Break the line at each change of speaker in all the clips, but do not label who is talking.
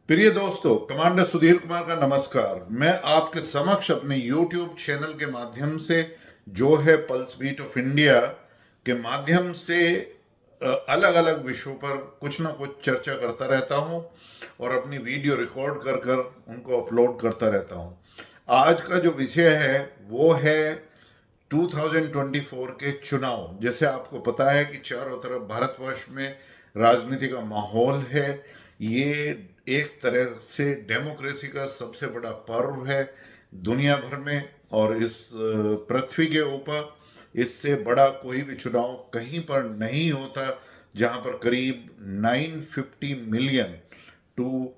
प्रिय दोस्तों, कमांडर सुधीर कुमार का नमस्कार। मैं आपके समक्ष अपने YouTube चैनल के माध्यम से जो है पल्स बीट ऑफ इंडिया के माध्यम से अलग अलग विषयों पर कुछ ना कुछ चर्चा करता रहता हूं और अपनी वीडियो रिकॉर्ड कर कर उनको अपलोड करता रहता हूं। आज का जो विषय है वो है 2024 के चुनाव। जैसे आपको पता है कि चारों तरफ भारतवर्ष में राजनीति का माहौल है। ये एक तरह से डेमोक्रेसी का सबसे बड़ा पर्व है दुनिया भर में, और इस पृथ्वी के ऊपर इससे बड़ा कोई भी चुनाव कहीं पर नहीं होता, जहां पर करीब 950 मिलियन टू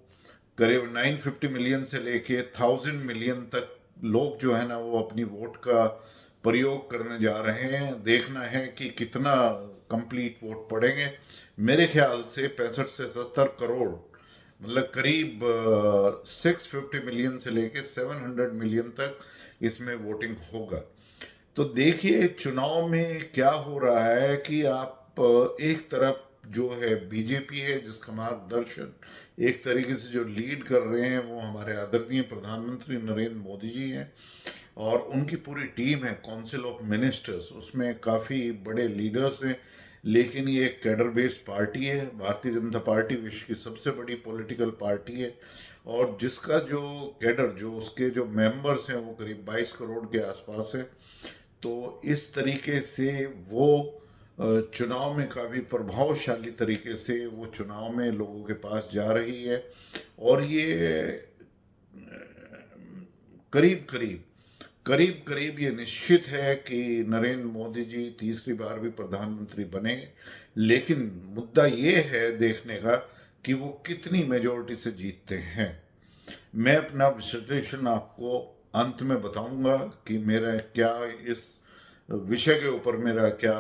करीब 950 मिलियन से लेके 1000 मिलियन तक लोग जो है ना वो अपनी वोट का प्रयोग करने जा रहे हैं। देखना है कि कितना कंप्लीट वोट पड़ेंगे। मेरे ख्याल से 65 से 70 करोड़, मतलब करीब 650 मिलियन से लेके 700 मिलियन तक इसमें वोटिंग होगा। तो देखिए चुनाव में क्या हो रहा है कि आप एक तरफ जो है बीजेपी है जिसका मार्गदर्शन एक तरीके से जो लीड कर रहे हैं वो हमारे आदरणीय प्रधानमंत्री नरेंद्र मोदी जी हैं, और उनकी पूरी टीम है काउंसिल ऑफ मिनिस्टर्स, उसमें काफ़ी बड़े लीडर्स हैं। लेकिन ये एक कैडर बेस्ड पार्टी है। भारतीय जनता पार्टी विश्व की सबसे बड़ी पॉलिटिकल पार्टी है, और जिसका जो कैडर, जो उसके जो मेंबर्स हैं वो करीब 22 करोड़ के आसपास है। तो इस तरीके से वो चुनाव में काफ़ी प्रभावशाली तरीके से वो चुनाव में लोगों के पास जा रही है। और ये करीब करीब करीब करीब ये निश्चित है कि नरेंद्र मोदी जी तीसरी बार भी प्रधानमंत्री बने। लेकिन मुद्दा ये है देखने का कि वो कितनी मेजोरिटी से जीतते हैं। मैं अपना विश्लेषण आपको अंत में बताऊंगा कि मेरा क्या इस विषय के ऊपर मेरा क्या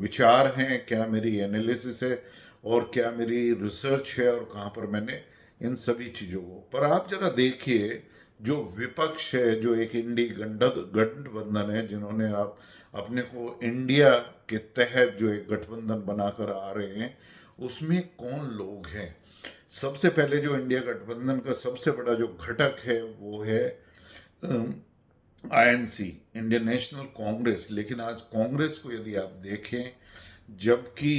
विचार हैं, क्या मेरी एनालिसिस है और क्या मेरी रिसर्च है, और कहाँ पर मैंने इन सभी चीज़ों को। पर आप जरा देखिए, जो विपक्ष है, जो एक इंडी गठबंधन है, जिन्होंने आप अपने को इंडिया के तहत जो एक गठबंधन बनाकर आ रहे हैं, उसमें कौन लोग हैं। सबसे पहले जो इंडिया गठबंधन का सबसे बड़ा जो घटक है वो है आईएनसी, इंडियन नेशनल कांग्रेस। लेकिन आज कांग्रेस को यदि आप देखें, जबकि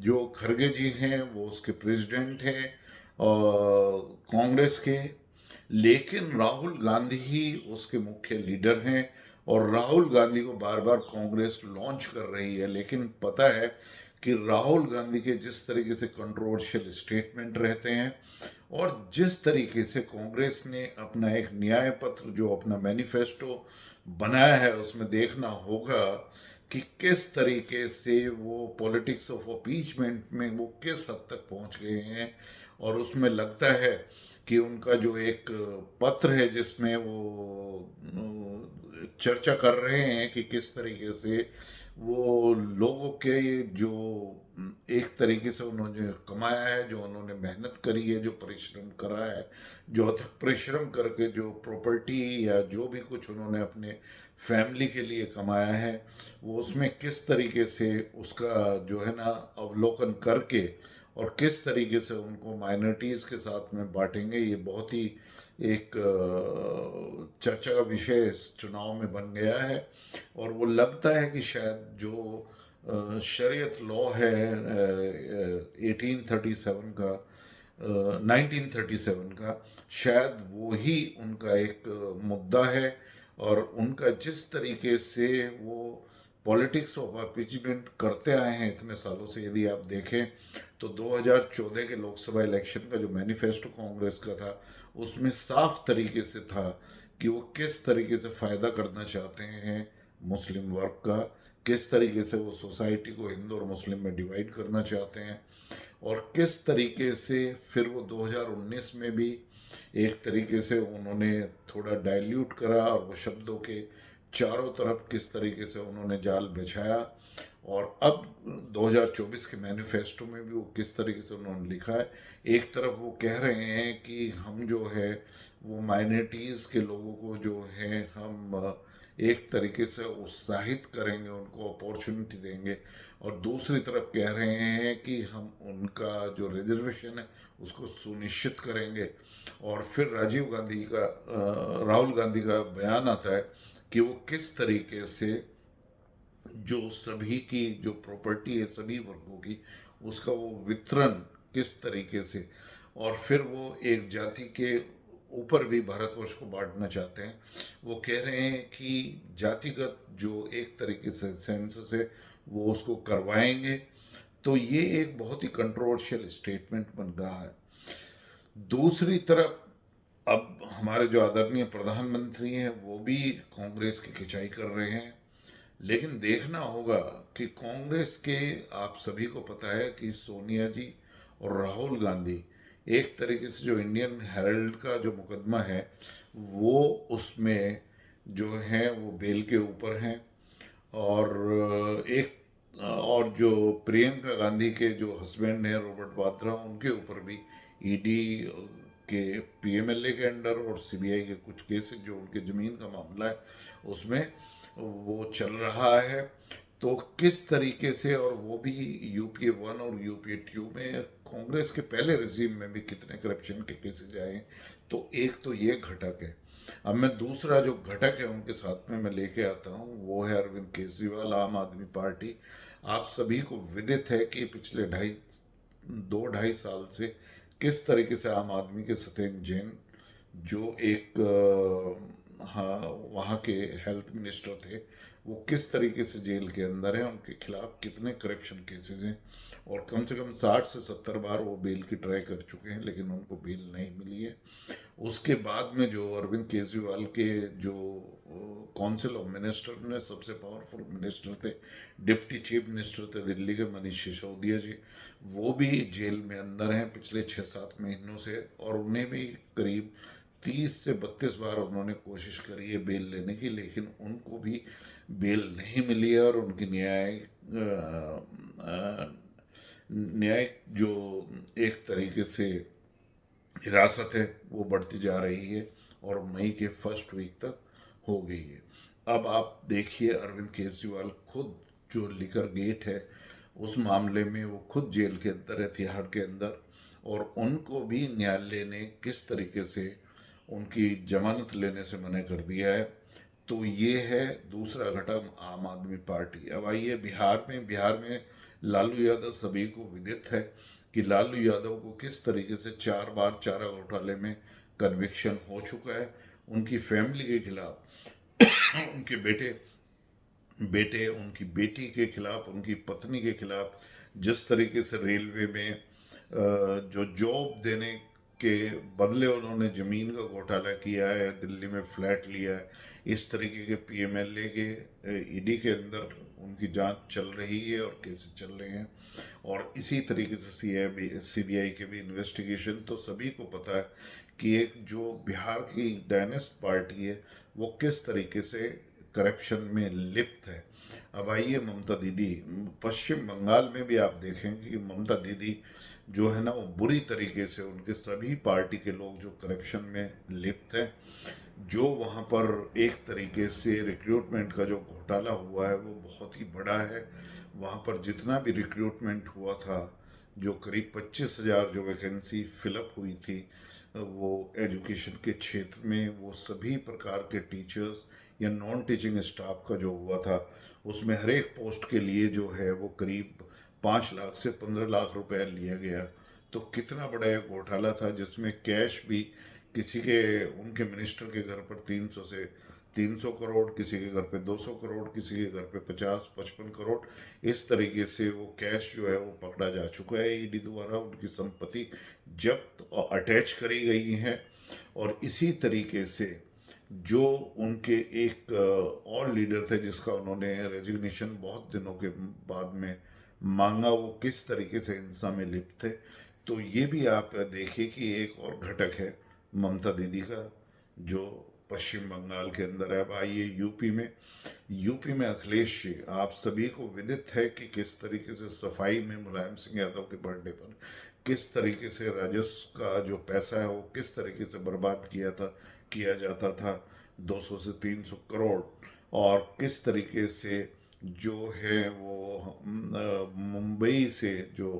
जो खड़गे जी हैं वो उसके प्रेसिडेंट हैं और कांग्रेस के, लेकिन राहुल गांधी ही उसके मुख्य लीडर हैं। और राहुल गांधी को बार बार कांग्रेस लॉन्च कर रही है, लेकिन पता है कि राहुल गांधी के जिस तरीके से कंट्रोवर्शियल स्टेटमेंट रहते हैं और जिस तरीके से कांग्रेस ने अपना एक न्याय पत्र, जो अपना मैनिफेस्टो बनाया है, उसमें देखना होगा कि किस तरीके से वो पॉलिटिक्स ऑफ अपीचमेंट में वो किस हद तक पहुंच गए हैं। और उसमें लगता है कि उनका जो एक पत्र है जिसमें वो चर्चा कर रहे हैं कि किस तरीके से वो लोगों के जो एक तरीके से उन्होंने कमाया है, जो उन्होंने मेहनत करी है, जो परिश्रम करा है, जो अथक परिश्रम करके जो प्रॉपर्टी या जो भी कुछ उन्होंने अपने फैमिली के लिए कमाया है, वो उसमें किस तरीके से उसका जो है ना अवलोकन करके और किस तरीके से उनको माइनॉरिटीज़ के साथ में बांटेंगे, ये बहुत ही एक चर्चा का विषय इस चुनाव में बन गया है। और वो लगता है कि शायद जो शरीयत लॉ है 1837 का, 1937 का, शायद वो ही उनका एक मुद्दा है। और उनका जिस तरीके से वो पॉलिटिक्स ऑफ अपीचमेंट करते आए हैं इतने सालों से, यदि आप देखें तो 2014 के लोकसभा इलेक्शन का जो मैनिफेस्टो कांग्रेस का था, उसमें साफ तरीके से था कि वो किस तरीके से फ़ायदा करना चाहते हैं मुस्लिम वर्ग का, किस तरीके से वो सोसाइटी को हिंदू और मुस्लिम में डिवाइड करना चाहते हैं, और किस तरीके से फिर वो 2019 में भी एक तरीके से उन्होंने थोड़ा डाइल्यूट करा, और वो शब्दों के चारों तरफ किस तरीके से उन्होंने जाल बिछाया। और अब 2024 के मैनिफेस्टो में भी वो किस तरीके से उन्होंने लिखा है। एक तरफ वो कह रहे हैं कि हम जो है वो माइनॉरिटीज़ के लोगों को जो है हम एक तरीके से उत्साहित करेंगे, उनको अपॉर्चुनिटी देंगे, और दूसरी तरफ कह रहे हैं कि हम उनका जो रिजर्वेशन है उसको सुनिश्चित करेंगे। और फिर राहुल गांधी का बयान आता है कि वो किस तरीके से जो सभी की जो प्रॉपर्टी है सभी वर्गों की, उसका वो वितरण किस तरीके से, और फिर वो एक जाति के ऊपर भी भारतवर्ष को बांटना चाहते हैं। वो कह रहे हैं कि जातिगत जो एक तरीके से सेंसस है वो उसको करवाएंगे। तो ये एक बहुत ही कंट्रोवर्शियल स्टेटमेंट बन रहा है। दूसरी तरफ अब हमारे जो आदरणीय प्रधानमंत्री हैं वो भी कांग्रेस की खिंचाई कर रहे हैं। लेकिन देखना होगा कि कांग्रेस के, आप सभी को पता है कि सोनिया जी और राहुल गांधी एक तरीके से जो इंडियन हेरल्ड का जो मुकदमा है वो उसमें जो है वो बेल के ऊपर हैं। और जो प्रियंका गांधी के जो हस्बैंड हैं रॉबर्ट वाड्रा, उनके ऊपर भी ईडी के पीएमएलए के अंडर और सीबीआई के कुछ केसेस जो उनके ज़मीन का मामला है उसमें वो चल रहा है। तो किस तरीके से, और वो भी यूपीए 1 और यूपीए 2 में कांग्रेस के पहले रिजीम में भी कितने करप्शन के केसेस आए हैं। तो एक तो ये घटक है। अब मैं दूसरा जो घटक है उनके साथ में मैं लेके आता हूँ वो है अरविंद केजरीवाल, आम आदमी पार्टी। आप सभी को विदित है कि पिछले 2-2.5 साल से किस तरीके से आम आदमी के सत्येंद्र जैन जो एक हाँ वहाँ के हेल्थ मिनिस्टर थे, वो किस तरीके से जेल के अंदर हैं, उनके खिलाफ कितने करप्शन केसेस हैं, और कम से कम 60 से 70 बार वो बेल की ट्राई कर चुके हैं लेकिन उनको बेल नहीं मिली है। उसके बाद में जो अरविंद केजरीवाल के जो काउंसिल ऑफ मिनिस्टर में सबसे पावरफुल मिनिस्टर थे, डिप्टी चीफ मिनिस्टर थे दिल्ली के मनीष सिसोदिया जी, वो भी जेल में अंदर हैं पिछले 6-7 महीनों से, और उन्हें भी करीब 30 से 32 बार उन्होंने कोशिश करी है बेल लेने की, लेकिन उनको भी बेल नहीं मिली है। और उनकी न्यायिक जो एक तरीके से हिरासत है वो बढ़ती जा रही है, और मई के फर्स्ट वीक तक हो गई है। अब आप देखिए अरविंद केजरीवाल खुद जो लिकर गेट है उस मामले में वो खुद जेल के अंदर है, तिहाड़ के अंदर, और उनको भी न्यायालय ने किस तरीके से उनकी जमानत लेने से मना कर दिया है। तो ये है दूसरा घटक, आम आदमी पार्टी। अब आइए बिहार में लालू यादव सभी को विदित है कि लालू यादव को किस तरीके से 4 बार चारा घोटाले में कन्विक्शन हो चुका है। उनकी फैमिली के खिलाफ, उनके बेटे बेटे उनकी बेटी के खिलाफ, उनकी पत्नी के खिलाफ जिस तरीके से रेलवे में जो जॉब देने के बदले उन्होंने ज़मीन का घोटाला किया है, दिल्ली में फ्लैट लिया है, इस तरीके के पीएमएलए के ईडी के अंदर उनकी जांच चल रही है और केसेस चल रहे हैं। और इसी तरीके से सीबीआई के भी इन्वेस्टिगेशन। तो सभी को पता है कि एक जो बिहार की डायनेस्ट पार्टी है वो किस तरीके से करप्शन में लिप्त है। अब आइए ममता दीदी, पश्चिम बंगाल में भी आप देखेंगे कि ममता दीदी जो है ना वो बुरी तरीके से, उनके सभी पार्टी के लोग जो करप्शन में लिप्त हैं, जो वहाँ पर एक तरीके से रिक्रूटमेंट का जो घोटाला हुआ है वो बहुत ही बड़ा है। वहाँ पर जितना भी रिक्रूटमेंट हुआ था, जो करीब 25,000 जो वैकेंसी फिलअप हुई थी वो एजुकेशन के क्षेत्र में, वो सभी प्रकार के टीचर्स या नॉन टीचिंग स्टाफ का जो हुआ था उसमें हर एक पोस्ट के लिए जो है वो करीब 5 लाख से 15 लाख रुपए लिया गया। तो कितना बड़ा एक घोटाला था जिसमें कैश भी किसी के, उनके मिनिस्टर के घर पर 300 से 300 करोड़, किसी के घर पे 200 करोड़, किसी के घर पे 50-55 करोड़, इस तरीके से वो कैश जो है वो पकड़ा जा चुका है ईडी द्वारा। उनकी संपत्ति जब्त और अटैच करी गई है। और इसी तरीके से जो उनके एक और लीडर थे जिसका उन्होंने रेजिग्नेशन बहुत दिनों के बाद में मांगा, वो किस तरीके से हिंसा में लिप्त थे। तो ये भी आप देखिए कि एक और घटक है ममता दीदी का जो पश्चिम बंगाल के अंदर है। अब आइए यूपी में अखिलेश जी, आप सभी को विदित है कि किस तरीके से सफाई में मुलायम सिंह यादव के बर्थडे पर किस तरीके से राजस्व का जो पैसा है वो किस तरीके से बर्बाद किया जाता था, 200 से 300 करोड़। और किस तरीके से जो है वो मुंबई से जो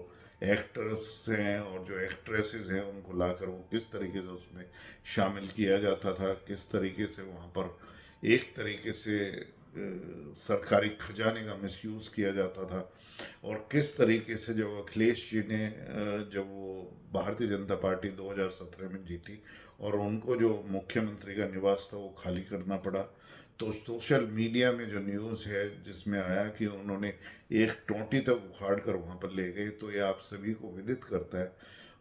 एक्टर्स हैं और जो एक्ट्रेसेस हैं उनको लाकर वो किस तरीके से उसमें शामिल किया जाता था, किस तरीके से वहाँ पर एक तरीके से सरकारी खजाने का मिसयूज़ किया जाता था, और किस तरीके से जब अखिलेश जी ने जब वो भारतीय जनता पार्टी 2017 में जीती और उनको जो मुख्यमंत्री का निवास था वो खाली करना पड़ा, तो सोशल मीडिया में जो न्यूज़ है जिसमें आया कि उन्होंने एक टोंटी तक उखाड़ कर वहाँ पर ले गए, तो ये आप सभी को विदित करता है।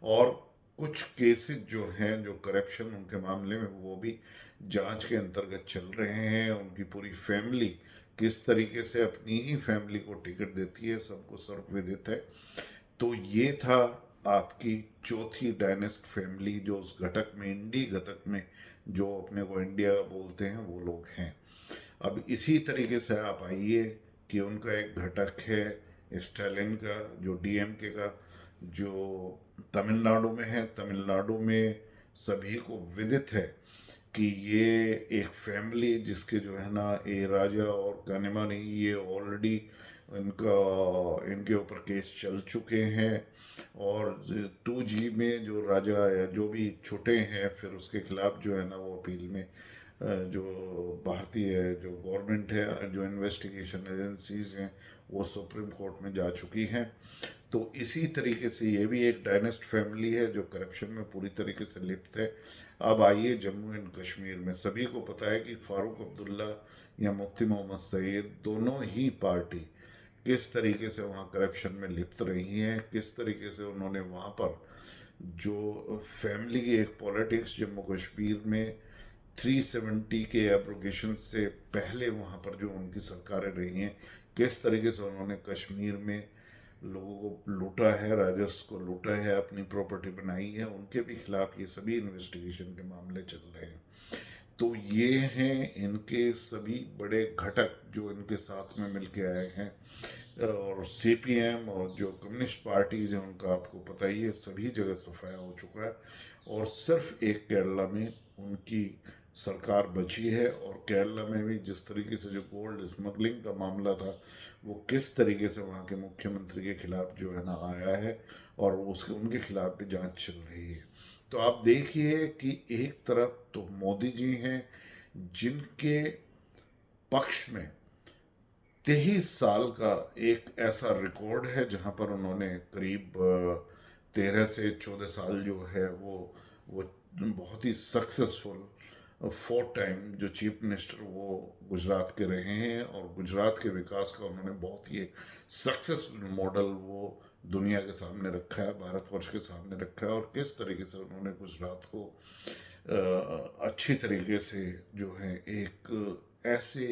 और कुछ केसेस जो हैं, जो करप्शन उनके मामले में, वो भी जांच के अंतर्गत चल रहे हैं। उनकी पूरी फैमिली किस तरीके से अपनी ही फैमिली को टिकट देती है, सबको सर्वविदित है। तो ये था आपकी चौथी डायनेस्ट फैमिली, जो उस घटक में, इंडी घटक में, जो अपने को इंडिया बोलते हैं, वो लोग हैं। अब इसी तरीके से आप आइए कि उनका एक घटक है स्टालिन का, जो डीएमके का, जो तमिलनाडु में है। तमिलनाडु में सभी को विदित है कि ये एक फैमिली जिसके जो है ना, ए राजा और कानिमानी, ये ऑलरेडी इनका इनके ऊपर केस चल चुके हैं। और 2G में जो राजा या जो भी छुटे हैं, फिर उसके खिलाफ जो है ना वो अपील में जो भारतीय जो गवर्नमेंट है, जो इन्वेस्टिगेशन एजेंसीज हैं, वो सुप्रीम कोर्ट में जा चुकी हैं। तो इसी तरीके से ये भी एक डायनेस्ट फैमिली है जो करप्शन में पूरी तरीके से लिप्त है। अब आइए जम्मू एंड कश्मीर में, सभी को पता है कि फारूक अब्दुल्ला या मुफ्ती मोहम्मद सईद, दोनों ही पार्टी किस तरीके से वहाँ करप्शन में लिप्त रही हैं, किस तरीके से उन्होंने वहाँ पर जो फैमिली की एक पॉलिटिक्स, जम्मू कश्मीर में 370 के एब्रोगेशन से पहले वहाँ पर जो उनकी सरकारें रही हैं, किस तरीके से उन्होंने कश्मीर में लोगों को लूटा है, राजस्व को लूटा है, अपनी प्रॉपर्टी बनाई है, उनके भी खिलाफ ये सभी इन्वेस्टिगेशन के मामले चल रहे हैं। तो ये हैं इनके सभी बड़े घटक जो इनके साथ में मिलके आए हैं। और सीपीएम और जो कम्युनिस्ट पार्टीज हैं उनका आपको पता ही है, सभी जगह सफाया हो चुका है। और सिर्फ एक केरला में उनकी सरकार बची है, और केरला में भी जिस तरीके से जो गोल्ड स्मगलिंग का मामला था, वो किस तरीके से वहाँ के मुख्यमंत्री के खिलाफ जो है ना आया है, और उसके उनके खिलाफ भी जांच चल रही है। तो आप देखिए कि एक तरफ तो मोदी जी हैं जिनके पक्ष में 23 साल का एक ऐसा रिकॉर्ड है जहां पर उन्होंने करीब 13 से 14 साल जो है वो बहुत ही सक्सेसफुल 4 टाइम जो चीफ मिनिस्टर वो गुजरात के रहे हैं, और गुजरात के विकास का उन्होंने बहुत ही सक्सेसफुल मॉडल वो दुनिया के सामने रखा है, भारतवर्ष के सामने रखा है। और किस तरीके से उन्होंने गुजरात को अच्छी तरीके से जो है एक ऐसे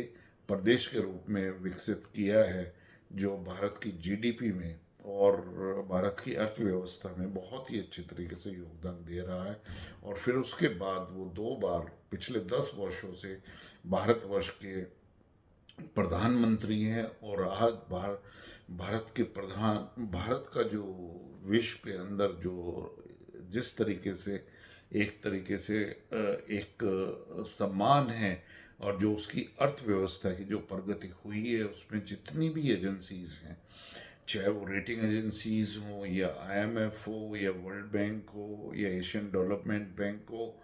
प्रदेश के रूप में विकसित किया है जो भारत की जीडीपी में और भारत की अर्थव्यवस्था में बहुत ही अच्छे तरीके से योगदान दे रहा है। और फिर उसके बाद वो 2 बार पिछले 10 वर्षों से भारतवर्ष के प्रधानमंत्री हैं। और आज भारत का जो विश्व के अंदर जो जिस तरीके से एक तरीके से एक सम्मान है, और जो उसकी अर्थव्यवस्था की जो प्रगति हुई है, उसमें जितनी भी एजेंसीज हैं, चाहे वो रेटिंग एजेंसीज हो, या आईएमएफ हो, या वर्ल्ड बैंक हो, या एशियन डेवलपमेंट बैंक हो,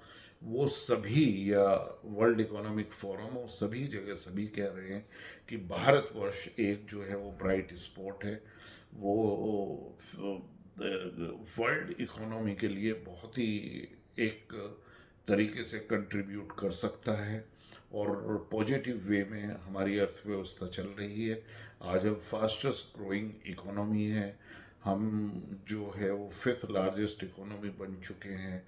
वो सभी, या वर्ल्ड इकोनॉमिक फोरम हो, सभी जगह सभी कह रहे हैं कि भारतवर्ष एक जो है वो ब्राइट स्पॉट है, वो वर्ल्ड इकोनॉमी के लिए बहुत ही एक तरीके से कंट्रीब्यूट कर सकता है, और पॉजिटिव वे में हमारी अर्थव्यवस्था चल रही है। आज हम फास्टेस्ट ग्रोइंग इकोनॉमी है, हम जो है वो 5th लार्जेस्ट इकोनॉमी बन चुके हैं।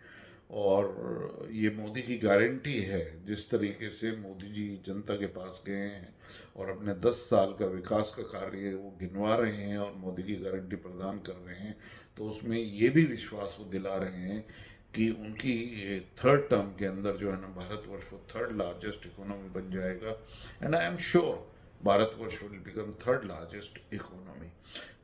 और ये मोदी की गारंटी है, जिस तरीके से मोदी जी जनता के पास गए हैं और अपने 10 साल का विकास का कार्य वो गिनवा रहे हैं और मोदी की गारंटी प्रदान कर रहे हैं, तो उसमें ये भी विश्वास वो दिला रहे हैं कि उनकी 3rd टर्म के अंदर जो है ना, भारतवर्ष वो 3rd लार्जेस्ट इकोनॉमी बन जाएगा। And I am sure Bharatvarsh will become 3rd largest economy.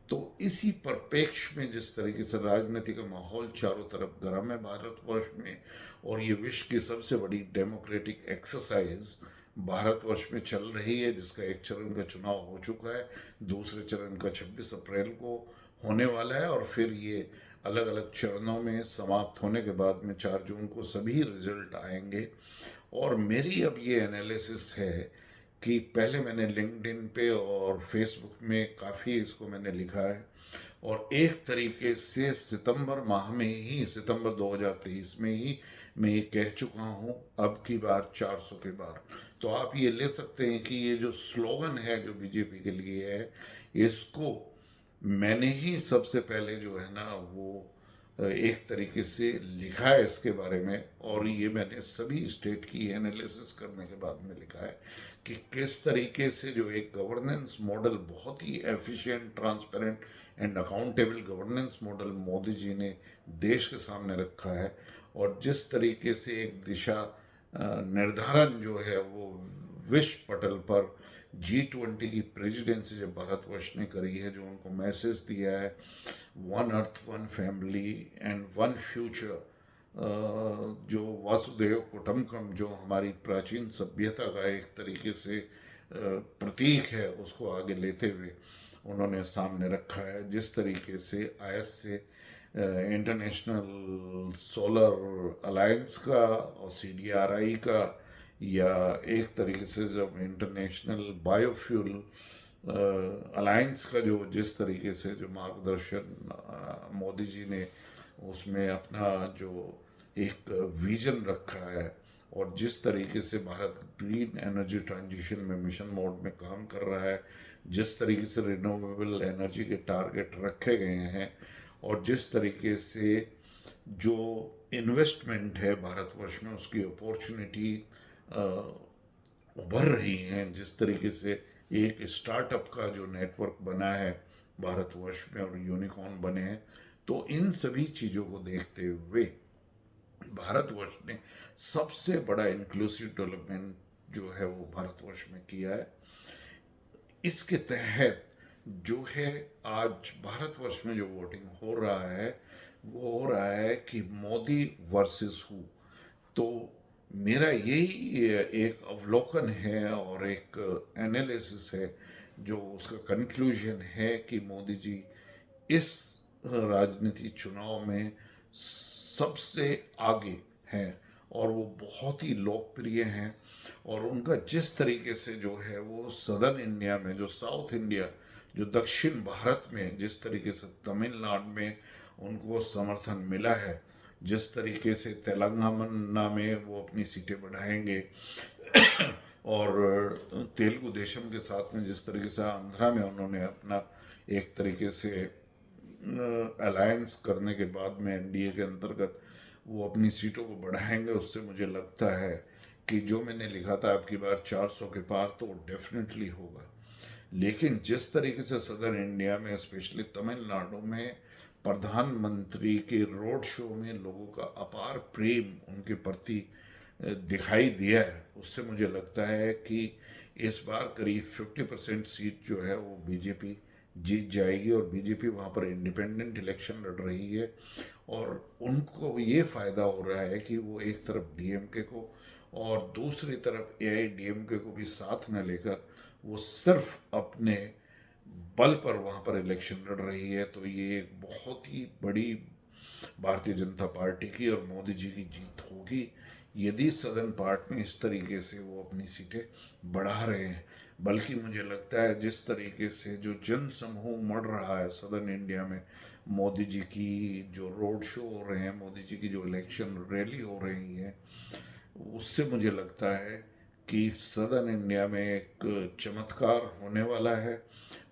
तो इसी परिप्रेक्ष्य में जिस तरीके से राजनीति का माहौल चारों तरफ गर्म है भारतवर्ष में, और ये विश्व की सबसे बड़ी डेमोक्रेटिक एक्सरसाइज भारतवर्ष में चल रही है, जिसका एक चरण का चुनाव हो चुका है, दूसरे चरण का 26 अप्रैल को होने वाला है, और फिर ये अलग अलग चरणों में समाप्त होने के बाद में 4 जून को सभी रिजल्ट आएंगे। और मेरी अब ये एनालिसिस है कि पहले मैंने लिंक्डइन पे और फेसबुक में काफ़ी इसको मैंने लिखा है, और एक तरीके से सितंबर माह में ही, सितंबर 2023 में ही मैं ये कह चुका हूँ, अब की बार 400 के बार। तो आप ये ले सकते हैं कि ये जो स्लोगन है जो बीजेपी के लिए है, इसको मैंने ही सबसे पहले जो है ना वो एक तरीके से लिखा है इसके बारे में, और ये मैंने सभी स्टेट की एनालिसिस करने के बाद में लिखा है कि किस तरीके से जो एक गवर्नेंस मॉडल, बहुत ही efficient, transparent and accountable governance model Modi ji ने देश के सामने रखा है, और जिस तरीके से एक दिशा निर्धारण जो है वो विश्व पटल पर G20 की प्रेसिडेंसी जब भारतवर्ष ने करी है, जो उनको मैसेज दिया है, one earth one family and one future, जो वासुदेव कुटुंबकम, जो हमारी प्राचीन सभ्यता का एक तरीके से प्रतीक है, उसको आगे लेते हुए उन्होंने सामने रखा है। जिस तरीके से आईएस से इंटरनेशनल सोलर अलायंस का और CDRI का, या एक तरीके से जब इंटरनेशनल बायोफ्यूल अलायंस का जो जिस तरीके से जो मार्गदर्शन मोदी जी ने उसमें अपना जो एक विजन रखा है, और जिस तरीके से भारत ग्रीन एनर्जी ट्रांजिशन में मिशन मोड में काम कर रहा है, जिस तरीके से रिन्यूएबल एनर्जी के टारगेट रखे गए हैं, और जिस तरीके से जो इन्वेस्टमेंट है भारतवर्ष में उसकी अपॉर्चुनिटी उभर रही हैं, जिस तरीके से एक स्टार्टअप का जो नेटवर्क बना है भारतवर्ष में और यूनिकॉर्न बने हैं, तो इन सभी चीज़ों को देखते हुए भारतवर्ष ने सबसे बड़ा इंक्लूसिव डेवलपमेंट जो है वो भारतवर्ष में किया है। इसके तहत जो है आज भारतवर्ष में जो वोटिंग हो रहा है, वो हो रहा है कि मोदी वर्सेस हु। तो मेरा यही एक अवलोकन है और एक एनालिसिस है, जो उसका कंक्लूजन है कि मोदी जी इस राजनीति चुनाव में सबसे आगे हैं, और वो बहुत ही लोकप्रिय हैं, और उनका जिस तरीके से जो है वो सदर्न इंडिया में, जो साउथ इंडिया, जो दक्षिण भारत में जिस तरीके से तमिलनाडु में उनको समर्थन मिला है, जिस तरीके से तेलंगाना में वो अपनी सीटें बढ़ाएंगे, और तेलुगु देशम के साथ में जिस तरीके से आंध्रा में उन्होंने अपना एक तरीके से अलायंस करने के बाद में एनडीए के अंतर्गत वो अपनी सीटों को बढ़ाएंगे, उससे मुझे लगता है कि जो मैंने लिखा था आपकी बार 400 के पार, तो डेफिनेटली होगा। लेकिन जिस तरीके से सदर्न इंडिया में, स्पेशली तमिलनाडु में, प्रधानमंत्री के रोड शो में लोगों का अपार प्रेम उनके प्रति दिखाई दिया है, उससे मुझे लगता है कि इस बार करीब 50% सीट जो है वो बीजेपी जीत जाएगी, और बीजेपी वहाँ पर इंडिपेंडेंट इलेक्शन लड़ रही है, और उनको ये फ़ायदा हो रहा है कि वो एक तरफ डीएमके को और दूसरी तरफ एआईडीएमके को भी साथ न लेकर वो सिर्फ अपने बल पर वहाँ पर इलेक्शन लड़ रही है। तो ये एक बहुत ही बड़ी भारतीय जनता पार्टी की और मोदी जी की जीत होगी, यदि सदन पार्ट में इस तरीके से वो अपनी सीटें बढ़ा रहे हैं। बल्कि मुझे लगता है जिस तरीके से जो जन समूह मर रहा है सदर्न इंडिया में, मोदी जी की जो रोड शो हो रहे हैं, मोदी जी की जो इलेक्शन रैली हो रही है, उससे मुझे लगता है कि सदर्न इंडिया में एक चमत्कार होने वाला है,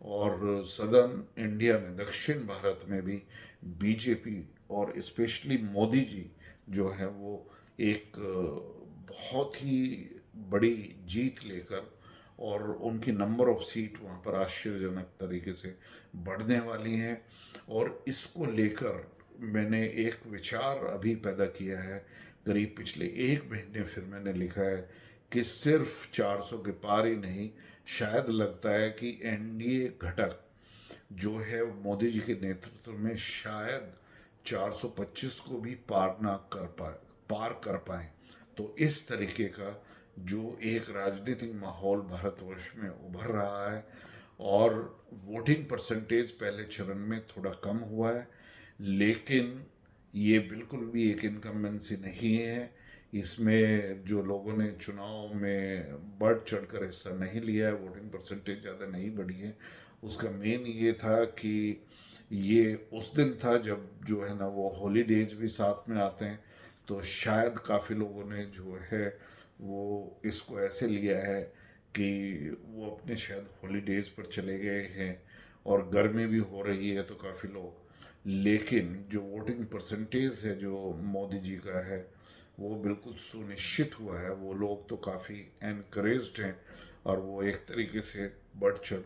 और सदर्न इंडिया में, दक्षिण भारत में भी बीजेपी और स्पेशली मोदी जी जो है वो एक बहुत ही बड़ी जीत लेकर, और उनकी नंबर ऑफ सीट वहाँ पर आश्चर्यजनक तरीके से बढ़ने वाली हैं। और इसको लेकर मैंने एक विचार अभी पैदा किया है, करीब पिछले 1 महीने फिर मैंने लिखा है कि सिर्फ 400 के पार ही नहीं, शायद लगता है कि एनडीए घटक जो है मोदी जी के नेतृत्व में शायद 425 को भी पार कर पाए। तो इस तरीके का जो एक राजनीतिक माहौल भारतवर्ष में उभर रहा है, और वोटिंग परसेंटेज पहले चरण में थोड़ा कम हुआ है, लेकिन ये बिल्कुल भी एक इनकम्बेंसी नहीं है। इसमें जो लोगों ने चुनाव में बढ़ चढ़कर हिस्सा नहीं लिया है, वोटिंग परसेंटेज ज़्यादा नहीं बढ़ी है, उसका मेन ये था कि ये उस दिन था जब जो है ना वो हॉलीडेज भी साथ में आते हैं, तो शायद काफ़ी लोगों ने जो है वो इसको ऐसे लिया है कि वो अपने शायद हॉलीडेज पर चले गए हैं, और गर्मी भी हो रही है तो काफ़ी लोग, लेकिन जो वोटिंग परसेंटेज है जो मोदी जी का है वो बिल्कुल सुनिश्चित हुआ है। वो लोग तो काफ़ी एनकरेज्ड हैं, और वो एक तरीके से बढ़ चढ़